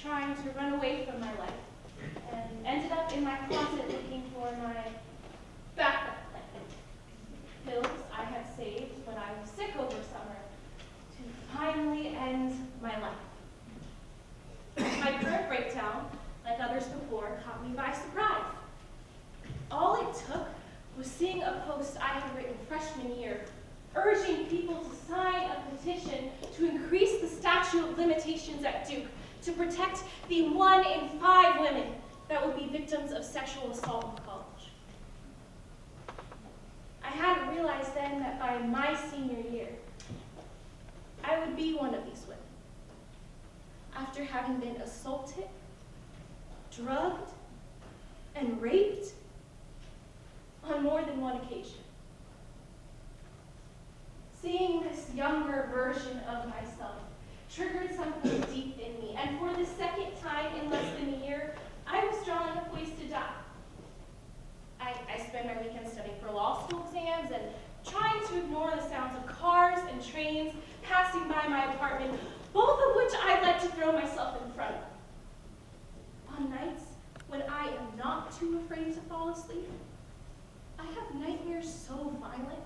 trying to run away from my life, and ended up in my closet looking for my backup plan. Pills I had saved when I was sick over summer to finally end my life. My current breakdown, like others before, caught me by surprise. All it took was seeing a post I had written freshman year, urging people to sign a petition to increase the statute of limitations at Duke to protect the 1 in 5 women that would be victims of sexual assault in college. I hadn't realized then that by my senior year, I would be one of these women. After having been assaulted, drugged, and raped on more than one occasion. Seeing this younger version of myself triggered something deep in me, and for the second time in less than a year, I was drawing up ways to die. I spent my weekends studying for law school exams and trying to ignore the sounds of cars and trains passing by my apartment, both of which I'd like to throw myself in front of. On nights when I am not too afraid to fall asleep, I have nightmares so violent,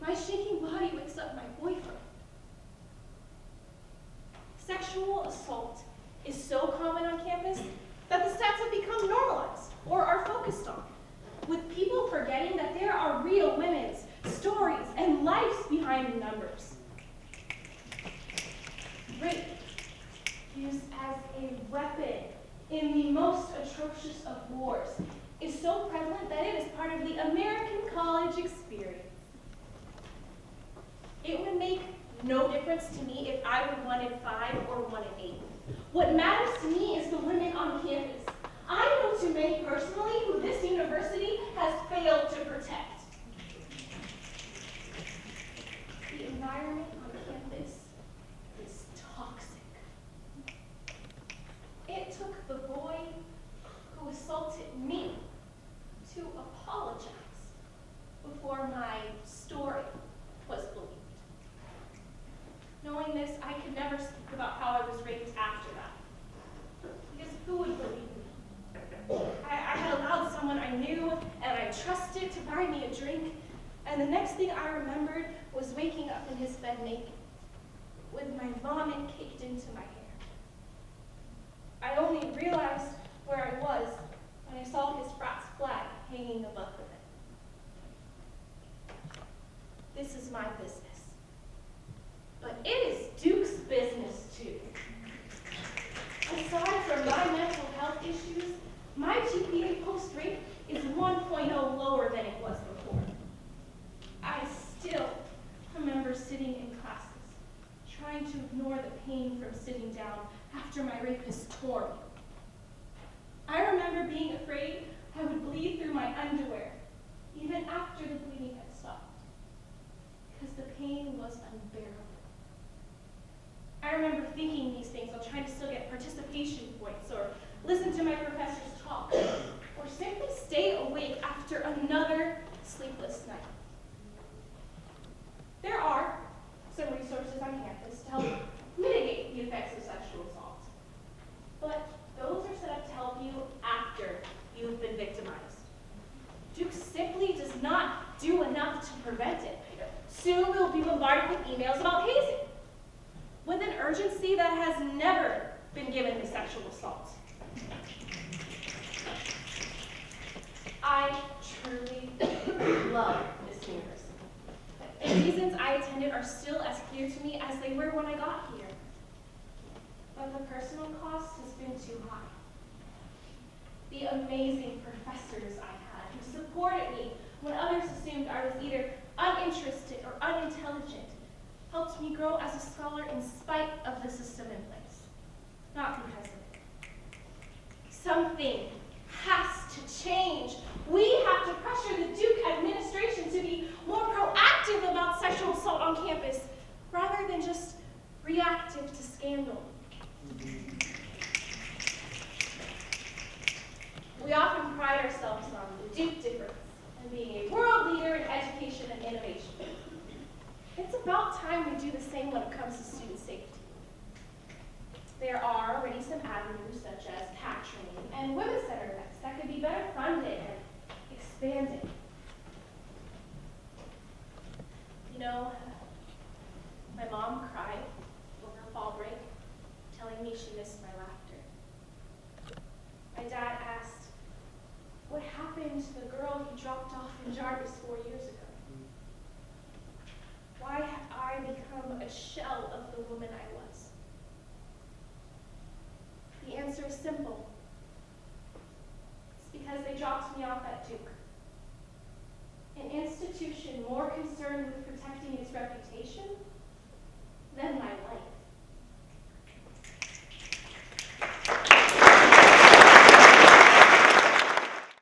my shaking body wakes up my boyfriend. Sexual assault is so common on campus that the stats have become normalized or are focused on, with people forgetting that there are real women's stories and lives behind the numbers. Rape, used as a weapon in the most atrocious of wars, is so prevalent that it is part of the American college experience. It would make no difference to me if I were 1 in 5 or 1 in 8. What matters to me is the women on campus. I know too many personally who this university has failed to protect. The environment on campus is toxic. It took the boy who assaulted me to apologize before my story was believed. Knowing this, I could never speak about how I was raped after that, because who would believe me? I had allowed someone I knew and I trusted to buy me a drink, and the next thing I remembered was waking up in his bed naked, with my vomit caked into my hair. I only realized where I was when I saw his frat's flag hanging above the bed. This is my business. But it is Duke's business too. Aside from my mental health issues, my GPA post-rape is 1.0 lower than it was before. I still remember sitting in classes, trying to ignore the pain from sitting down after my rapist tore me. I remember being afraid I would bleed through my underwear, even after the bleeding had stopped, because the pain was unbearable. I remember thinking these things while trying to still get participation points, or listen to my professors talk, or simply stay awake after another sleepless night. There are some resources on campus to help mitigate the effects of sexual assault, but those are set up to help you after you've been victimized. Duke simply does not do enough to prevent it. Soon we'll be bombarded with emails about hazing, with an urgency that has never been given to sexual assault. I truly love this university. The reasons I attended are still as clear to me as they were when I got here. But the personal cost has been too high. The amazing professors I had who supported me when others assumed I was either uninterested or unintelligent helped me grow as a scholar in spite of the system in place, not because of it. Something has to change. We have to pressure the Duke administration to be more proactive about sexual assault on campus, rather than just reactive to scandal. We often pride ourselves on the Duke difference and being a world leader in education and innovation. It's about time we do the same when it comes to student safety. There are already some avenues and women's center events that could be better funded and expanded. You know, my mom cried over fall break, telling me she missed my laughter. My dad asked, what happened to the girl he dropped off in Jarvis 4 years ago? Why had I become a shell of the woman I was? The answer is simple. It's because they dropped me off at Duke, an institution more concerned with protecting its reputation